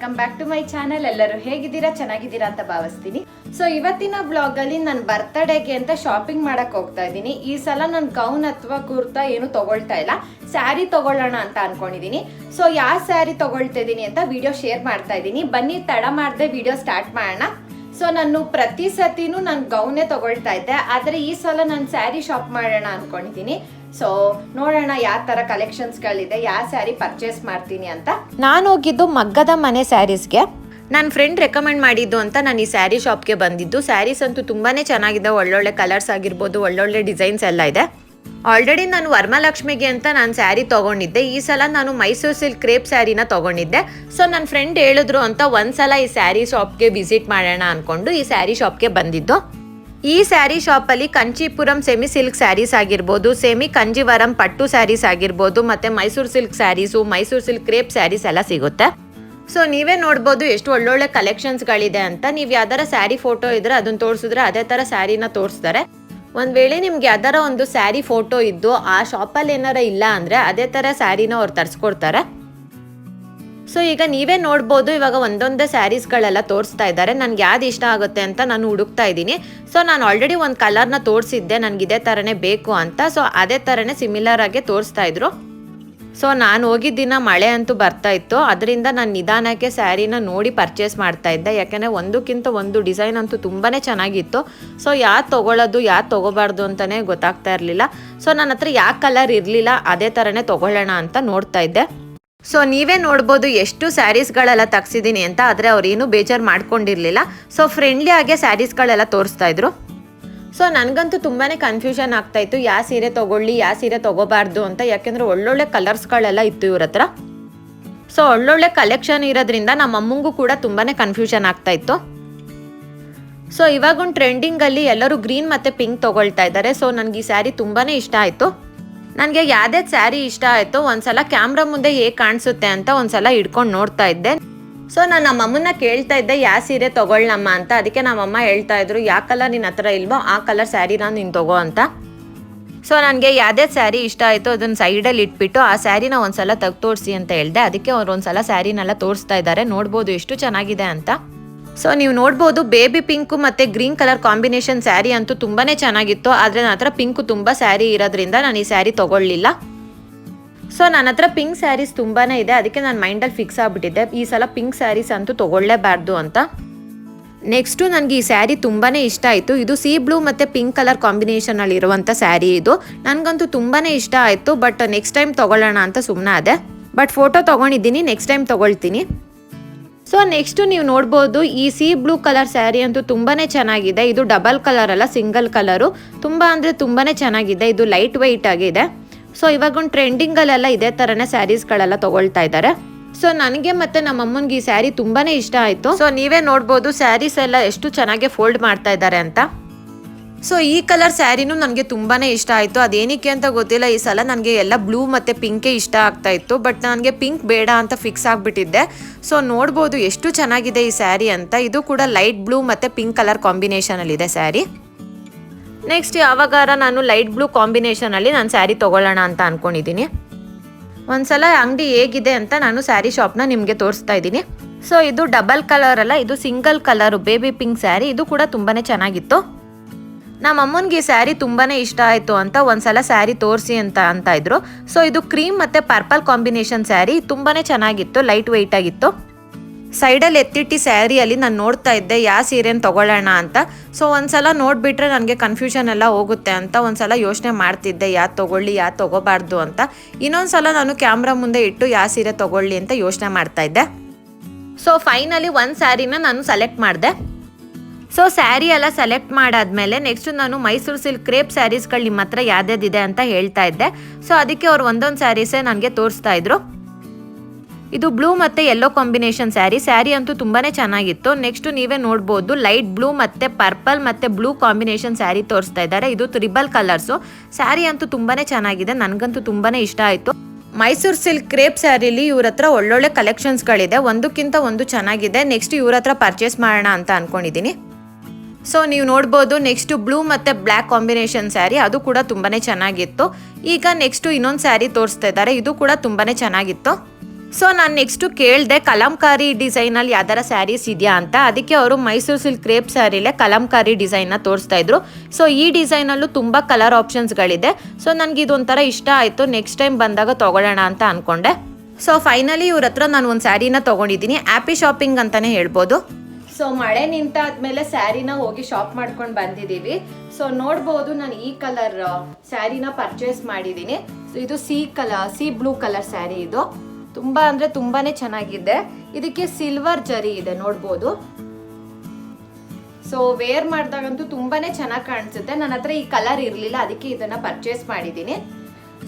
Welcome back to my channel. ಎಲ್ಲರೂ ಹೇಗಿದ್ದೀರಾ, ಚೆನ್ನಾಗಿದ್ದೀರಾ ಅಂತ ಭಾವಿಸ್ತೀನಿ. ಸೊ ಇವತ್ತಿನ ಬ್ಲಾಗ್ ಅಲ್ಲಿ ನಾನು ಬರ್ತ್ಡೇಗೆ ಅಂತ ಶಾಪಿಂಗ್ ಮಾಡಕ್ ಹೋಗ್ತಾ ಇದ್ದೀನಿ. ಈ ಸಲ ನಾನು ಗೌನ್ ಅಥವಾ ಕುರ್ತಾ ಏನು ತಗೊಳ್ತಾ ಇಲ್ಲ, ಸ್ಯಾರಿ ತಗೊಳ್ಳೋಣ ಅಂತ ಅನ್ಕೊಂಡಿದೀನಿ. ಸೊ ಯಾವ ಸ್ಯಾರಿ ತಗೊಳ್ತಾ ಇದೀನಿ ಅಂತ ವಿಡಿಯೋ ಶೇರ್ ಮಾಡ್ತಾ ಇದ್ದೀನಿ. ಬನ್ನಿ ತಡ ಮಾಡದೆ ವಿಡಿಯೋ ಸ್ಟಾರ್ಟ್ ಮಾಡೋಣ. ಸೊ ನಾನು ಪ್ರತಿ ಸತಿನೂ ನಾನು ಗೌನೇ ತಗೊಳ್ತಾ ಇದ್ದೆ, ಆದರೆ ಈ ಸಲ ನಾನು ಸ್ಯಾರಿ ಶಾಪ್ ಮಾಡೋಣ ಅನ್ಕೊಂಡಿದ್ದೀನಿ. ಸೊ ನೋಡೋಣ ಯಾವ ಥರ ಕಲೆಕ್ಷನ್ಸ್ಗಳಿದೆ, ಯಾವ ಸ್ಯಾರಿ ಪರ್ಚೇಸ್ ಮಾಡ್ತೀನಿ ಅಂತ. ನಾನು ಹೋಗಿದ್ದು ಮಗ್ಗದ ಮನೆ ಸ್ಯಾರೀಸ್ಗೆ. ನನ್ನ ಫ್ರೆಂಡ್ ರೆಕಮೆಂಡ್ ಮಾಡಿದ್ದು ಅಂತ ನಾನು ಈ ಸ್ಯಾರಿ ಶಾಪ್ಗೆ ಬಂದಿದ್ದು. ಸ್ಯಾರೀಸ್ ಅಂತೂ ತುಂಬಾ ಚೆನ್ನಾಗಿದೆ, ಒಳ್ಳೊಳ್ಳೆ ಕಲರ್ಸ್ ಆಗಿರ್ಬೋದು, ಒಳ್ಳೊಳ್ಳೆ ಡಿಸೈನ್ಸ್ ಎಲ್ಲ ಇದೆ. ಆಲ್ರೆಡಿ ನಾನು ವರಮಹಾಲಕ್ಷ್ಮಿಗೆ ಅಂತ ನಾನು ಸ್ಯಾರಿ ತೊಗೊಂಡಿದ್ದೆ. ಈ ಸಲ ನಾನು ಮೈಸೂರು ಸಿಲ್ಕ್ ಕ್ರೇಪ್ ಸ್ಯಾರಿನ ತೊಗೊಂಡಿದ್ದೆ. ಸೊ ನನ್ನ ಫ್ರೆಂಡ್ ಹೇಳಿದ್ರು ಅಂತ ಒಂದ್ಸಲ ಈ ಸ್ಯಾರಿ ಶಾಪ್ಗೆ ವಿಸಿಟ್ ಮಾಡೋಣ ಅಂದ್ಕೊಂಡು ಈ ಸ್ಯಾರಿ ಶಾಪ್ಗೆ ಬಂದಿದ್ದು. ಈ ಸ್ಯಾರಿ ಶಾಪಲ್ಲಿ ಕಂಚೀಪುರಂ ಸೆಮಿ ಸಿಲ್ಕ್ ಸ್ಯಾರೀಸ್ ಆಗಿರ್ಬೋದು, ಸೆಮಿ ಕಂಜೀವರಂ ಪಟ್ಟು ಸ್ಯಾರೀಸ್ ಆಗಿರ್ಬೋದು, ಮತ್ತು Mysuru silk sarees, Mysuru silk crepe sarees ಎಲ್ಲ ಸಿಗುತ್ತೆ. ಸೊ ನೀವೇ ನೋಡ್ಬೋದು ಎಷ್ಟು ಒಳ್ಳೊಳ್ಳೆ ಕಲೆಕ್ಷನ್ಸ್ಗಳಿದೆ ಅಂತ. ನೀವು ಯಾವ್ದಾರ ಸ್ಯಾರಿ ಫೋಟೋ ಇದ್ರೆ ಅದನ್ನು ತೋರಿಸಿದ್ರೆ ಅದೇ ಥರ ಸ್ಯಾರಿನ ತೋರಿಸ್ತಾರೆ. ಒಂದು ವೇಳೆ ನಿಮ್ಗೆ ಯಾವ್ದಾರ ಒಂದು ಸ್ಯಾರಿ ಫೋಟೋ ಇದ್ದು ಆ ಶಾಪಲ್ಲಿ ಏನಾರ ಇಲ್ಲ ಅಂದರೆ ಅದೇ ಥರ ಸ್ಯಾರಿನ ಅವ್ರು ತರಿಸ್ಕೊಡ್ತಾರೆ. ಸೊ ಈಗ ನೀವೇ ನೋಡ್ಬೋದು, ಇವಾಗ ಒಂದೊಂದೇ ಸ್ಯಾರೀಸ್ಗಳೆಲ್ಲ ತೋರಿಸ್ತಾ ಇದ್ದಾರೆ. ನನಗೆ ಯಾವ್ದು ಇಷ್ಟ ಆಗುತ್ತೆ ಅಂತ ನಾನು ಹುಡುಕ್ತಾ ಇದ್ದೀನಿ. ಸೊ ನಾನು ಆಲ್ರೆಡಿ ಒಂದು ಕಲರ್ನ ತೋರಿಸಿದ್ದೆ, ನನಗೆ ಇದೇ ಥರನೇ ಬೇಕು ಅಂತ. ಸೊ ಅದೇ ಥರನೇ ಸಿಮಿಲರ್ ಆಗಿ ತೋರಿಸ್ತಾ ಇದ್ರು. ಸೊ ನಾನು ಹೋಗಿದ್ದ ಮಳೆ ಅಂತೂ ಬರ್ತಾ ಇತ್ತು, ಅದರಿಂದ ನಾನು ನಿಧಾನಕ್ಕೆ ಸ್ಯಾರಿನ ನೋಡಿ ಪರ್ಚೇಸ್ ಮಾಡ್ತಾ ಇದ್ದೆ. ಯಾಕೆಂದರೆ ಒಂದಕ್ಕಿಂತ ಒಂದು ಡಿಸೈನ್ ಅಂತೂ ತುಂಬಾ ಚೆನ್ನಾಗಿತ್ತು. ಸೊ ಯಾವ್ದು ತೊಗೊಳ್ಳೋದು ಯಾವ್ದು ತೊಗೋಬಾರ್ದು ಅಂತಲೇ ಗೊತ್ತಾಗ್ತಾ ಇರಲಿಲ್ಲ. ಸೊ ನನ್ನ ಹತ್ರ ಯಾವ ಕಲರ್ ಇರಲಿಲ್ಲ, ಅದೇ ಥರನೇ ತೊಗೊಳ್ಳೋಣ ಅಂತ ನೋಡ್ತಾ ಇದ್ದೆ. ಸೊ ನೀವೇ ನೋಡ್ಬೋದು ಎಷ್ಟು ಸ್ಯಾರೀಸ್ಗಳೆಲ್ಲ ತೆಗ್ಸಿದ್ದೀನಿ ಅಂತ. ಆದರೆ ಅವ್ರೇನು ಬೇಜಾರು ಮಾಡ್ಕೊಂಡಿರಲಿಲ್ಲ. ಸೊ ಫ್ರೆಂಡ್ಲಿ ಆಗಿ ಸ್ಯಾರೀಸ್ಗಳೆಲ್ಲ ತೋರಿಸ್ತಾ ಇದ್ರು. ಸೊ ನನಗಂತೂ ತುಂಬಾ ಕನ್ಫ್ಯೂಷನ್ ಆಗ್ತಾಯಿತ್ತು, ಯಾವ ಸೀರೆ ತೊಗೊಳ್ಳಿ ಯಾವ ಸೀರೆ ತೊಗೋಬಾರ್ದು ಅಂತ. ಯಾಕೆಂದರೆ ಒಳ್ಳೊಳ್ಳೆ ಕಲರ್ಸ್ಗಳೆಲ್ಲ ಇತ್ತು ಇವ್ರ ಹತ್ರ. ಸೊ ಒಳ್ಳೊಳ್ಳೆ ಕಲೆಕ್ಷನ್ ಇರೋದ್ರಿಂದ ನಮ್ಮ ಅಮ್ಮಂಗೂ ಕೂಡ ತುಂಬಾ ಕನ್ಫ್ಯೂಷನ್ ಆಗ್ತಾಯಿತ್ತು. ಸೊ ಇವಾಗೊಂದು ಟ್ರೆಂಡಿಂಗಲ್ಲಿ ಎಲ್ಲರೂ ಗ್ರೀನ್ ಮತ್ತು ಪಿಂಕ್ ತೊಗೊಳ್ತಾ ಇದ್ದಾರೆ. ಸೊ ನನಗೆ ಈ ಸ್ಯಾರಿ ತುಂಬಾ ಇಷ್ಟ ಆಯಿತು. ನನಗೆ ಯಾವುದೇ ಸ್ಯಾರಿ ಇಷ್ಟ ಆಯಿತು ಒಂದ್ಸಲ ಕ್ಯಾಮ್ರಾ ಮುಂದೆ ಹೇಗೆ ಕಾಣಿಸುತ್ತೆ ಅಂತ ಒಂದ್ಸಲ ಹಿಡ್ಕೊಂಡು ನೋಡ್ತಾ ಇದ್ದೆ. ಸೊ ನಾನು ನಮ್ಮಮ್ಮನ್ನ ಕೇಳ್ತಾ ಇದ್ದೆ ಯಾವ ಸೀರೆ ತೊಗೊಳ್ಳಮ್ಮ ಅಂತ. ಅದಕ್ಕೆ ನಮ್ಮಮ್ಮ ಹೇಳ್ತಾ ಇದ್ರು, ಯಾವ ಕಲರ್ ನಿನ್ನ ಹತ್ರ ಇಲ್ವೋ ಆ ಕಲರ್ ಸ್ಯಾರಿನ ನೀನು ತೊಗೋ ಅಂತ. ಸೊ ನನಗೆ ಯಾವುದೇ ಸ್ಯಾರಿ ಇಷ್ಟ ಆಯಿತು ಅದನ್ನು ಸೈಡಲ್ಲಿ ಇಟ್ಬಿಟ್ಟು ಆ ಸ್ಯಾರಿನ ಒಂದ್ಸಲ ತೋರಿಸಿ ಅಂತ ಹೇಳಿದೆ. ಅದಕ್ಕೆ ಅವ್ರು ಒಂದ್ಸಲ ಸ್ಯಾರಿನೆಲ್ಲ ತೋರಿಸ್ತಾ ಇದ್ದಾರೆ. ನೋಡ್ಬೋದು ಎಷ್ಟು ಚೆನ್ನಾಗಿದೆ ಅಂತ. ಸೊ ನೀವು ನೋಡ್ಬೋದು ಬೇಬಿ ಪಿಂಕು ಮತ್ತು ಗ್ರೀನ್ ಕಲರ್ ಕಾಂಬಿನೇಷನ್ ಸ್ಯಾರಿ ಅಂತೂ ತುಂಬಾ ಚೆನ್ನಾಗಿತ್ತು. ಆದರೆ ನನ್ನ ಹತ್ರ ಪಿಂಕು ತುಂಬ ಸ್ಯಾರಿ ಇರೋದ್ರಿಂದ ನಾನು ಈ ಸ್ಯಾರಿ ತೊಗೊಳ್ಳಿಲ್ಲ. ಸೊ ನನ್ನ ಹತ್ರ ಪಿಂಕ್ ಸ್ಯಾರೀಸ್ ತುಂಬಾ ಇದೆ, ಅದಕ್ಕೆ ನಾನು ಮೈಂಡಲ್ಲಿ ಫಿಕ್ಸ್ ಆಗಿಬಿಟ್ಟಿದ್ದೆ ಈ ಸಲ ಪಿಂಕ್ ಸ್ಯಾರೀಸ್ ಅಂತೂ ತೊಗೊಳ್ಳೇಬಾರ್ದು ಅಂತ. ನೆಕ್ಸ್ಟು ನನಗೆ ಈ ಸ್ಯಾರಿ ತುಂಬಾ ಇಷ್ಟ ಆಯಿತು. ಇದು ಸೀ ಬ್ಲೂ ಮತ್ತು ಪಿಂಕ್ ಕಲರ್ ಕಾಂಬಿನೇಷನಲ್ಲಿ ಇರುವಂಥ ಸ್ಯಾರಿ ಇದು. ನನಗಂತೂ ತುಂಬಾ ಇಷ್ಟ ಆಯಿತು. ಬಟ್ ನೆಕ್ಸ್ಟ್ ಟೈಮ್ ತೊಗೊಳ್ಳೋಣ ಅಂತ ಸುಮ್ಮನೆ ಅದೇ. ಬಟ್ ಫೋಟೋ ತೊಗೊಂಡಿದ್ದೀನಿ, ನೆಕ್ಸ್ಟ್ ಟೈಮ್ ತೊಗೊಳ್ತೀನಿ. ಸೊ ನೆಕ್ಸ್ಟು ನೀವು ನೋಡ್ಬೋದು ಈ ಸೀ ಬ್ಲೂ ಕಲರ್ ಸ್ಯಾರಿ ಅಂತೂ ತುಂಬಾ ಚೆನ್ನಾಗಿದೆ. ಇದು ಡಬಲ್ ಕಲರ್ ಅಲ್ಲ, ಸಿಂಗಲ್ ಕಲರು. ತುಂಬ ಅಂದರೆ ತುಂಬಾ ಚೆನ್ನಾಗಿದೆ. ಇದು ಲೈಟ್ ವೆಯ್ಟ್ ಆಗಿದೆ. ಸೊ ಇವಾಗ ಒಂದು ಟ್ರೆಂಡಿಂಗಲ್ಲೆಲ್ಲ ಇದೇ ಥರನೇ ಸ್ಯಾರೀಸ್ಗಳೆಲ್ಲ ತೊಗೊಳ್ತಾ ಇದ್ದಾರೆ. ಸೊ ನನಗೆ ಮತ್ತು ನಮ್ಮ ಅಮ್ಮನಿಗೆ ಈ ಸ್ಯಾರಿ ತುಂಬಾ ಇಷ್ಟ ಆಯಿತು. ಸೊ ನೀವೇ ನೋಡ್ಬೋದು ಸ್ಯಾರೀಸ್ ಎಲ್ಲ ಎಷ್ಟು ಚೆನ್ನಾಗಿ ಫೋಲ್ಡ್ ಮಾಡ್ತಾ ಇದ್ದಾರೆ ಅಂತ. ಸೊ ಈ ಕಲರ್ ಸ್ಯಾರಿನೂ ನನಗೆ ತುಂಬಾ ಇಷ್ಟ ಆಯಿತು. ಅದೇನಕ್ಕೆ ಅಂತ ಗೊತ್ತಿಲ್ಲ, ಈ ಸಲ ನನಗೆ ಎಲ್ಲ ಬ್ಲೂ ಮತ್ತು ಪಿಂಕೇ ಇಷ್ಟ ಆಗ್ತಾ ಇತ್ತು. ಬಟ್ ನನಗೆ ಪಿಂಕ್ ಬೇಡ ಅಂತ ಫಿಕ್ಸ್ ಆಗಿಬಿಟ್ಟಿದ್ದೆ. ಸೊ ನೋಡ್ಬೋದು ಎಷ್ಟು ಚೆನ್ನಾಗಿದೆ ಈ ಸ್ಯಾರಿ ಅಂತ. ಇದು ಕೂಡ ಲೈಟ್ ಬ್ಲೂ ಮತ್ತು ಪಿಂಕ್ ಕಲರ್ ಕಾಂಬಿನೇಷನಲ್ಲಿದೆ ಸ್ಯಾರಿ. ನೆಕ್ಸ್ಟ್ ಯಾವಾಗಾರ ನಾನು ಲೈಟ್ ಬ್ಲೂ ಕಾಂಬಿನೇಷನಲ್ಲಿ ನಾನು ಸ್ಯಾರಿ ತೊಗೊಳ್ಳೋಣ ಅಂತ ಅಂದ್ಕೊಂಡಿದ್ದೀನಿ. ಒಂದ್ಸಲ ಅಂಗಡಿ ಹೇಗಿದೆ ಅಂತ ನಾನು ಸ್ಯಾರಿ ಶಾಪ್ನ ನಿಮಗೆ ತೋರಿಸ್ತಾ ಇದ್ದೀನಿ. ಸೊ ಇದು ಡಬಲ್ ಕಲರ್ ಅಲ್ಲ, ಇದು single colour baby pink sari. ಇದು ಕೂಡ ತುಂಬಾ ಚೆನ್ನಾಗಿತ್ತು. ನಮ್ಮ ಅಮ್ಮನಿಗೆ ಈ ಸ್ಯಾರಿ ತುಂಬಾ ಇಷ್ಟ ಆಯಿತು ಅಂತ ಒಂದ್ಸಲ ಸ್ಯಾರಿ ತೋರಿಸಿ ಅಂತ ಇದ್ರು. ಸೊ ಇದು ಕ್ರೀಮ್ ಮತ್ತು ಪರ್ಪಲ್ ಕಾಂಬಿನೇಷನ್ ಸ್ಯಾರಿ ತುಂಬಾ ಚೆನ್ನಾಗಿತ್ತು, ಲೈಟ್ ವೆಯ್ಟ್ ಆಗಿತ್ತು. ಸೈಡಲ್ಲಿ ಎತ್ತಿಟ್ಟು ಸ್ಯಾರಿಯಲ್ಲಿ ನಾನು ನೋಡ್ತಾ ಇದ್ದೆ ಯಾವ ಸೀರೆನ ತೊಗೊಳ್ಳೋಣ ಅಂತ. ಸೊ ಒಂದ್ಸಲ ನೋಡಿಬಿಟ್ರೆ ನನಗೆ ಕನ್ಫ್ಯೂಷನ್ ಎಲ್ಲ ಹೋಗುತ್ತೆ ಅಂತ ಒಂದ್ಸಲ ಯೋಚನೆ ಮಾಡ್ತಿದ್ದೆ, ಯಾವ್ದು ತೊಗೊಳ್ಳಿ ಯಾವ್ದು ತೊಗೋಬಾರ್ದು ಅಂತ. ಇನ್ನೊಂದು ಸಲ ನಾನು ಕ್ಯಾಮ್ರಾ ಮುಂದೆ ಇಟ್ಟು ಯಾವ ಸೀರೆ ತೊಗೊಳ್ಳಿ ಅಂತ ಯೋಚನೆ ಮಾಡ್ತಾ ಇದ್ದೆ. ಸೊ ಫೈನಲಿ ಒಂದು ಸ್ಯಾರಿನ ನಾನು ಸೆಲೆಕ್ಟ್ ಮಾಡಿದೆ. ಸೊ ಸ್ಯಾರಿ ಎಲ್ಲ ಸೆಲೆಕ್ಟ್ ಮಾಡಾದ್ಮೇಲೆ ನೆಕ್ಸ್ಟ್ ನಾನು ಮೈಸೂರು ಸಿಲ್ಕ್ ಕ್ರೇಪ್ ಸ್ಯಾರೀಸ್ಗಳು ನಿಮ್ಮ ಹತ್ರ ಯಾವ್ದಿದೆ ಅಂತ ಹೇಳ್ತಾ ಇದ್ದೆ. ಸೊ ಅದಕ್ಕೆ ಅವ್ರು ಒಂದೊಂದು ಸ್ಯಾರೀಸೇ ನನಗೆ ತೋರಿಸ್ತಾ ಇದ್ರು. ಇದು ಬ್ಲೂ ಮತ್ತು ಯೆಲ್ಲೋ ಕಾಂಬಿನೇಷನ್ ಸ್ಯಾರಿ ಅಂತೂ ತುಂಬಾ ಚೆನ್ನಾಗಿತ್ತು. ನೆಕ್ಸ್ಟ್ ನೀವೇ ನೋಡ್ಬೋದು ಲೈಟ್ ಬ್ಲೂ ಮತ್ತು ಪರ್ಪಲ್ ಮತ್ತು ಬ್ಲೂ ಕಾಂಬಿನೇಷನ್ ಸ್ಯಾರಿ ತೋರಿಸ್ತಾ ಇದ್ದಾರೆ. ಇದು ತ್ರಿಬಲ್ ಕಲರ್ಸು. ಸ್ಯಾರಿ ಅಂತೂ ತುಂಬಾ ಚೆನ್ನಾಗಿದೆ, ನನಗಂತೂ ತುಂಬಾ ಇಷ್ಟ ಆಯಿತು. ಮೈಸೂರು ಸಿಲ್ಕ್ ಕ್ರೇಪ್ ಸ್ಯಾರಿಲಿ ಇವ್ರ ಹತ್ರ ಒಳ್ಳೊಳ್ಳೆ ಕಲೆಕ್ಷನ್ಸ್ಗಳಿದೆ, ಒಂದಕ್ಕಿಂತ ಒಂದು ಚೆನ್ನಾಗಿದೆ. ನೆಕ್ಸ್ಟ್ ಇವ್ರ ಹತ್ರ ಪರ್ಚೇಸ್ ಮಾಡೋಣ ಅಂತ ಅಂದ್ಕೊಂಡಿದ್ದೀನಿ. ಸೊ ನೀವು ನೋಡ್ಬೋದು ನೆಕ್ಸ್ಟ್ ಬ್ಲೂ ಮತ್ತು ಬ್ಲ್ಯಾಕ್ ಕಾಂಬಿನೇಷನ್ ಸ್ಯಾರಿ, ಅದು ಕೂಡ ತುಂಬಾ ಚೆನ್ನಾಗಿತ್ತು. ಈಗ ನೆಕ್ಸ್ಟು ಇನ್ನೊಂದು ಸ್ಯಾರಿ ತೋರಿಸ್ತಾ ಇದ್ದಾರೆ, ಇದು ಕೂಡ ತುಂಬಾ ಚೆನ್ನಾಗಿತ್ತು. ಸೊ ನಾನು ನೆಕ್ಸ್ಟು ಕೇಳಿದೆ ಕಲಂಕಾರಿ ಡಿಸೈನಲ್ಲಿ ಯಾವ್ದಾರ ಸ್ಯಾರೀಸ್ ಇದೆಯಾ ಅಂತ. ಅದಕ್ಕೆ ಅವರು ಮೈಸೂರು ಸಿಲ್ಕ್ ಕ್ರೇಪ್ ಸ್ಯಾರಿಲೇ ಕಲಂಕಾರಿ ಡಿಸೈನ್ನ ತೋರಿಸ್ತಾ ಇದ್ರು. ಸೊ ಈ ಡಿಸೈನಲ್ಲೂ ತುಂಬ ಕಲರ್ ಆಪ್ಷನ್ಸ್ಗಳಿದೆ. ಸೊ ನನಗೆ ಇದೊಂಥರ ಇಷ್ಟ ಆಯಿತು, ನೆಕ್ಸ್ಟ್ ಟೈಮ್ ಬಂದಾಗ ತೊಗೊಳ್ಳೋಣ ಅಂತ ಅಂದ್ಕೊಂಡೆ. ಸೊ ಫೈನಲಿ ಇವ್ರ ಹತ್ರ ನಾನು ಒಂದು ಸ್ಯಾರಿನ ತೊಗೊಂಡಿದ್ದೀನಿ. ಹ್ಯಾಪಿ ಶಾಪಿಂಗ್ ಅಂತಲೇ ಹೇಳ್ಬೋದು. ಸೊ ಮಳೆ ನಿಂತಾದ್ಮೇಲೆ ಸ್ಯಾರಿನ ಹೋಗಿ ಶಾಪ್ ಮಾಡ್ಕೊಂಡು ಬಂದಿದ್ದೀವಿ. ಸೊ ನೋಡ್ಬೋದು ನಾನು ಈ ಕಲರ್ ಸ್ಯಾರಿನ ಪರ್ಚೇಸ್ ಮಾಡಿದ್ದೀನಿ. ಸೊ ಇದು ಸಿ ಬ್ಲೂ ಕಲರ್ ಸ್ಯಾರಿ. ಇದು ತುಂಬಾ ಅಂದ್ರೆ ತುಂಬಾನೇ ಚೆನ್ನಾಗಿದೆ. ಇದಕ್ಕೆ ಸಿಲ್ವರ್ ಜರಿ ಇದೆ ನೋಡ್ಬೋದು. ಸೊ ವೇರ್ ಮಾಡಿದಾಗಂತೂ ತುಂಬಾನೇ ಚೆನ್ನಾಗಿ ಕಾಣಿಸುತ್ತೆ. ನನ್ನ ಹತ್ರ ಈ ಕಲರ್ ಇರಲಿಲ್ಲ, ಅದಕ್ಕೆ ಇದನ್ನ ಪರ್ಚೇಸ್ ಮಾಡಿದ್ದೀನಿ.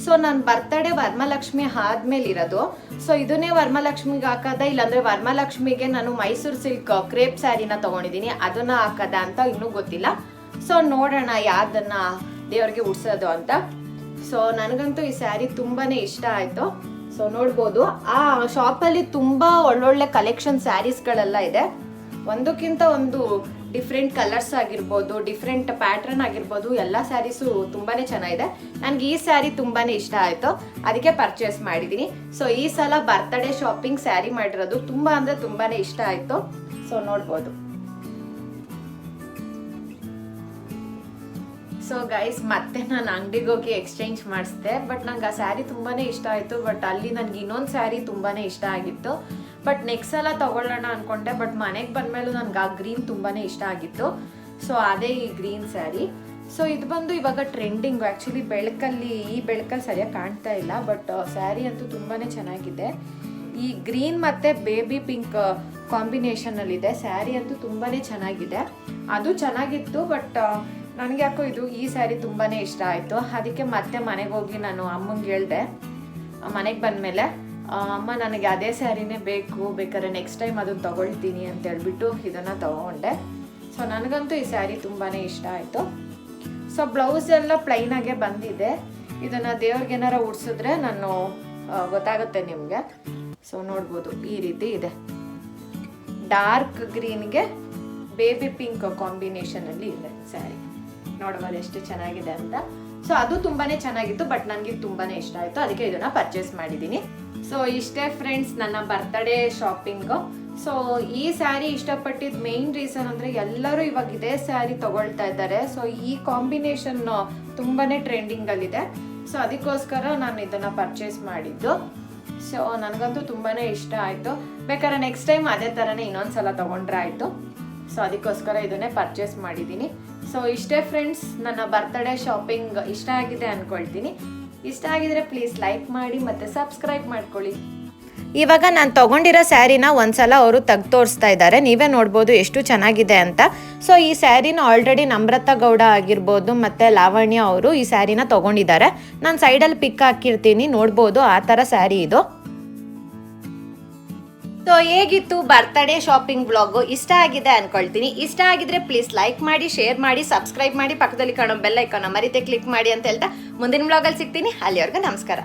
ಸೊ ನನ್ನ ಬರ್ತಡೇ ವರಮಹಾಲಕ್ಷ್ಮಿ ಆದ್ಮೇಲೆ ಇರೋದು. ಸೊ ಇದನ್ನೇ ವರಮಹಾಲಕ್ಷ್ಮಿಗೆ ಹಾಕದ, ಇಲ್ಲಾಂದ್ರೆ ವರಮಹಾಲಕ್ಷ್ಮಿಗೆ ನಾನು ಮೈಸೂರು ಸಿಲ್ಕ್ ಕ್ರೇಪ್ ಸ್ಯಾರಿನ ತಗೊಂಡಿದ್ದೀನಿ, ಅದನ್ನ ಹಾಕದ ಅಂತ ಇನ್ನೂ ಗೊತ್ತಿಲ್ಲ. ಸೊ ನೋಡೋಣ ಯಾವ್ದನ್ನ ದೇವ್ರಿಗೆ ಉಡ್ಸೋದು ಅಂತ. ಸೊ ನನಗಂತೂ ಈ ಸ್ಯಾರಿ ತುಂಬಾನೇ ಇಷ್ಟ ಆಯ್ತು. ಸೊ ನೋಡ್ಬೋದು ಆ ಶಾಪಲ್ಲಿ ತುಂಬಾ ಒಳ್ಳೊಳ್ಳೆ ಕಲೆಕ್ಷನ್ ಸ್ಯಾರೀಸ್ಗಳೆಲ್ಲ ಇದೆ. ಒಂದಕ್ಕಿಂತ ಒಂದು ಡಿಫ್ರೆಂಟ್ ಕಲರ್ಸ್ ಆಗಿರ್ಬೋದು, ಡಿಫ್ರೆಂಟ್ ಪ್ಯಾಟ್ರನ್ ಆಗಿರ್ಬೋದು, ಎಲ್ಲ ಸ್ಯಾರೀಸು ತುಂಬಾನೇ ಚೆನ್ನಾಗಿದೆ. ನನಗೆ ಈ ಸ್ಯಾರಿ ತುಂಬಾನೇ ಇಷ್ಟ ಆಯ್ತು, ಅದಕ್ಕೆ ಪರ್ಚೇಸ್ ಮಾಡಿದ್ದೀನಿ. ಸೊ ಈ ಸಲ ಬರ್ತಡೇ ಶಾಪಿಂಗ್ ಸ್ಯಾರಿ ಮಾಡಿರೋದು ತುಂಬಾ ಅಂದ್ರೆ ತುಂಬಾನೇ ಇಷ್ಟ ಆಯ್ತು. ಸೊ ನೋಡ್ಬೋದು. ಸೊ ಗೈಸ್ ಮತ್ತೆ ನಾನು ಅಂಗಡಿಗೆ ಹೋಗಿ ಎಕ್ಸ್ಚೇಂಜ್ ಮಾಡಿಸಿದೆ. ಬಟ್ ನಂಗೆ ಆ ಸ್ಯಾರಿ ತುಂಬಾನೇ ಇಷ್ಟ ಆಯಿತು. ಬಟ್ ಅಲ್ಲಿ ನನಗೆ ಇನ್ನೊಂದು ಸ್ಯಾರಿ ತುಂಬಾನೇ ಇಷ್ಟ ಆಗಿತ್ತು. ಬಟ್ ನೆಕ್ಸ್ಟ್ ಸಲ ತಗೊಳ್ಳೋಣ ಅಂದ್ಕೊಂಡೆ. ಬಟ್ ಮನೆಗೆ ಬಂದಮೇಲೂ ನನಗೆ ಆ ಗ್ರೀನ್ ತುಂಬಾನೇ ಇಷ್ಟ ಆಗಿತ್ತು. ಸೊ ಅದೇ ಈ ಗ್ರೀನ್ ಸ್ಯಾರಿ. ಸೊ ಇದು ಬಂದು ಇವಾಗ ಟ್ರೆಂಡಿಂಗು. ಆ್ಯಕ್ಚುಲಿ ಈ ಬೆಳಕಲ್ಲಿ ಸರಿಯಾಗಿ ಕಾಣ್ತಾ ಇಲ್ಲ. ಬಟ್ ಸ್ಯಾರಿ ಅಂತೂ ತುಂಬಾನೇ ಚೆನ್ನಾಗಿದೆ. ಈ ಗ್ರೀನ್ ಮತ್ತು ಬೇಬಿ ಪಿಂಕ್ ಕಾಂಬಿನೇಷನಲ್ಲಿದೆ. ಸ್ಯಾರಿ ಅಂತೂ ತುಂಬಾನೇ ಚೆನ್ನಾಗಿದೆ. ಅದು ಚೆನ್ನಾಗಿತ್ತು. ಬಟ್ ನನಗೆ ಯಾಕೋ ಈ ಸ್ಯಾರಿ ತುಂಬಾನೇ ಇಷ್ಟ ಆಯಿತು. ಅದಕ್ಕೆ ಮತ್ತೆ ಮನೆಗೆ ಹೋಗಿ ನಾನು ಅಮ್ಮಂಗೆ ಹೇಳಿದೆ. ಮನೆಗೆ ಬಂದಮೇಲೆ ಅಮ್ಮ ನನಗೆ ಅದೇ ಸ್ಯಾರಿನೇ ಬೇಕು, ಬೇಕಾದ್ರೆ ನೆಕ್ಸ್ಟ್ ಟೈಮ್ ಅದನ್ನು ತೊಗೊಳ್ತೀನಿ ಅಂತ ಹೇಳ್ಬಿಟ್ಟು ಇದನ್ನು ತೊಗೊಂಡೆ. ಸೊ ನನಗಂತೂ ಈ ಸ್ಯಾರಿ ತುಂಬಾನೇ ಇಷ್ಟ ಆಯಿತು. ಸೊ ಬ್ಲೌಸ್ ಎಲ್ಲ ಪ್ಲೈನಾಗೆ ಬಂದಿದೆ. ಇದನ್ನು ದೇವ್ರಿಗೆ ಏನಾರ ಉಡ್ಸಿದ್ರೆ ನಾನು ಗೊತ್ತಾಗುತ್ತೆ ನಿಮಗೆ. ಸೊ ನೋಡ್ಬೋದು ಈ ರೀತಿ ಇದೆ. ಡಾರ್ಕ್ ಗ್ರೀನ್ಗೆ ಬೇಬಿ ಪಿಂಕ್ ಕಾಂಬಿನೇಷನಲ್ಲಿ ಇದೆ ಸ್ಯಾರಿ. ನೋಡ್ಬೋದು ಎಷ್ಟು ಚೆನ್ನಾಗಿದೆ ಅಂತ. ಸೊ ಅದು ತುಂಬಾನೇ ಚೆನ್ನಾಗಿತ್ತು. ಬಟ್ ನನಗೆ ತುಂಬಾನೇ ಇಷ್ಟ ಆಯಿತು, ಅದಕ್ಕೆ ಇದನ್ನ ಪರ್ಚೇಸ್ ಮಾಡಿದ್ದೀನಿ. ಸೊ ಇಷ್ಟೇ ಫ್ರೆಂಡ್ಸ್ ನನ್ನ ಬರ್ತಡೇ ಶಾಪಿಂಗು. ಸೊ ಈ ಸ್ಯಾರಿ ಇಷ್ಟಪಟ್ಟಿದ್ದು ಮೇನ್ ರೀಸನ್ ಅಂದರೆ ಎಲ್ಲರೂ ಇವಾಗ ಇದೇ ಸ್ಯಾರಿ ತಗೊಳ್ತಾ ಇದ್ದಾರೆ. ಸೊ ಈ ಕಾಂಬಿನೇಷನ್ ತುಂಬಾನೇ ಟ್ರೆಂಡಿಂಗಲ್ಲಿದೆ. ಸೊ ಅದಕ್ಕೋಸ್ಕರ ನಾನು ಇದನ್ನು ಪರ್ಚೇಸ್ ಮಾಡಿದ್ದು. ಸೊ ನನಗಂತೂ ತುಂಬಾನೇ ಇಷ್ಟ ಆಯಿತು. ಬೇಕಾದ್ರೆ ನೆಕ್ಸ್ಟ್ ಟೈಮ್ ಅದೇ ಥರನೇ ಇನ್ನೊಂದ್ಸಲ ತೊಗೊಂಡ್ರೆ ಆಯಿತು. ಸೊ ಅದಕ್ಕೋಸ್ಕರ ಇದನ್ನೇ ಪರ್ಚೇಸ್ ಮಾಡಿದ್ದೀನಿ. ಸೊ ಇಷ್ಟೇ ಫ್ರೆಂಡ್ಸ್ ನನ್ನ ಬರ್ತಡೇ ಶಾಪಿಂಗ್. ಇಷ್ಟ ಆಗಿದೆ ಅಂದ್ಕೊಳ್ತೀನಿ. ಇಷ್ಟ ಆಗಿದ್ರೆ ಪ್ಲೀಸ್ ಲೈಕ್ ಮಾಡಿ ಮತ್ತು ಸಬ್ಸ್ಕ್ರೈಬ್ ಮಾಡ್ಕೊಳ್ಳಿ. ಇವಾಗ ನಾನು ತೊಗೊಂಡಿರೋ ಸ್ಯಾರಿನ ಒಂದ್ಸಲ ಅವರು ತೆಗ್ದು ತೋರಿಸ್ತಾ ಇದ್ದಾರೆ. ನೀವೇ ನೋಡ್ಬೋದು ಎಷ್ಟು ಚೆನ್ನಾಗಿದೆ ಅಂತ. ಸೊ ಈ ಸ್ಯಾರಿನ ಆಲ್ರೆಡಿ ನಮ್ರತಾ ಗೌಡ ಆಗಿರ್ಬೋದು ಮತ್ತು ಲಾವಣ್ಯ ಅವರು ಈ ಸ್ಯಾರಿನ ತೊಗೊಂಡಿದ್ದಾರೆ. ನಾನು ಸೈಡಲ್ಲಿ ಪಿಕ್ ಹಾಕಿರ್ತೀನಿ, ನೋಡ್ಬೋದು ಆ ಥರ ಸ್ಯಾರಿ ಇದು. ಸೊ ಹೇಗಿತ್ತು ಬರ್ತಡೇ ಶಾಪಿಂಗ್ ವ್ಲಾಗು? ಇಷ್ಟ ಆಗಿದೆ ಅನ್ಕೊಳ್ತೀನಿ. ಇಷ್ಟ ಆಗಿದ್ರೆ ಪ್ಲೀಸ್ ಲೈಕ್ ಮಾಡಿ, ಶೇರ್ ಮಾಡಿ, ಸಬ್ಸ್ಕ್ರೈಬ್ ಮಾಡಿ, ಪಕ್ಕದಲ್ಲಿ ಕಾಣೋ ಬೆಲ್ ಐಕಾನ್ ಮರಿತೆ ಕ್ಲಿಕ್ ಮಾಡಿ ಅಂತ ಹೇಳ್ತಾ ಮುಂದಿನ ವ್ಲಾಗಲ್ಲಿ ಸಿಗ್ತೀನಿ. ಅಲ್ಲಿವರೆಗೂ ನಮಸ್ಕಾರ.